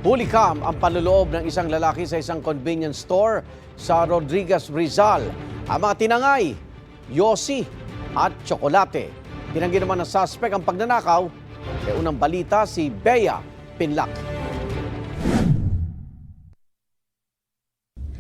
Hulikam ang panloloob ng isang lalaki sa isang convenience store sa Rodriguez, Rizal. Ang mga tinangay, yosi at tsokolate. Tinanggi naman ng suspect ang pagnanakaw. Kaya unang balita si Bea Pinlac.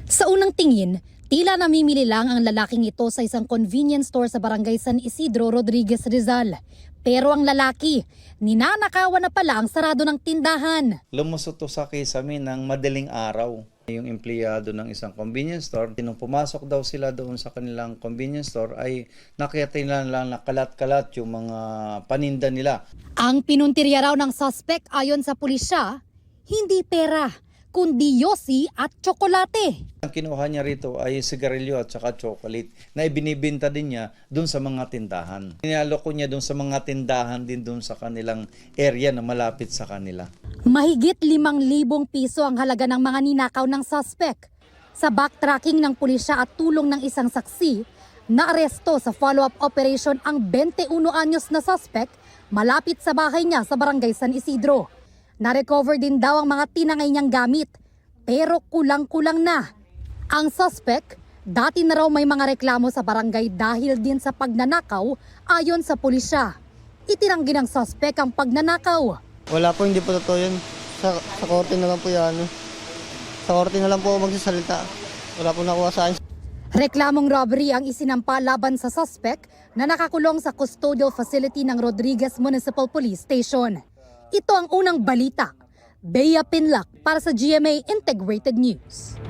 Sa unang tingin, tila namimili lang ang lalaking ito sa isang convenience store sa barangay San Isidro, Rodriguez, Rizal. Pero ang lalaki, ninanakawan na pala ang sarado ng tindahan. Lumusot to sa kisame ng madaling araw. Yung empleyado ng isang convenience store, nung pumasok daw sila doon sa kanilang convenience store ay nakita nila lang na kalat-kalat yung mga paninda nila. Ang pinuntirya raw ng suspect ayon sa pulisya, hindi pera, kundi yosi at tsokolate. Ang kinuha niya rito ay sigarilyo at saka chocolate na ibinibenta din niya doon sa mga tindahan. Inalok niya doon sa mga tindahan din doon sa kanilang area na malapit sa kanila. Mahigit 5,000 piso ang halaga ng mga ninakaw ng suspect. Sa backtracking ng pulisya at tulong ng isang saksi, naaresto sa follow-up operation ang 21 anyos na suspect malapit sa bahay niya sa barangay San Isidro. Na-recover din daw ang mga tinangay niyang gamit, pero kulang-kulang na. Ang suspect, dati na raw may mga reklamo sa barangay dahil din sa pagnanakaw ayon sa pulisya. Itinanggi ng suspect ang pagnanakaw. Wala po, hindi po totoo yun. Sa korte na lang po yan. Sa korte na lang po magsasalita. Wala po nakuha sa akin. Reklamong robbery ang isinampa laban sa suspect na nakakulong sa custodial facility ng Rodriguez Municipal Police Station. Ito ang unang balita. Bea Pinlac para sa GMA Integrated News.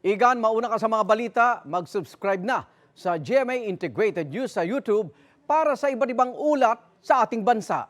Igan, mauna ka sa mga balita, mag-subscribe na sa GMA Integrated News sa YouTube para sa iba't ibang ulat sa ating bansa.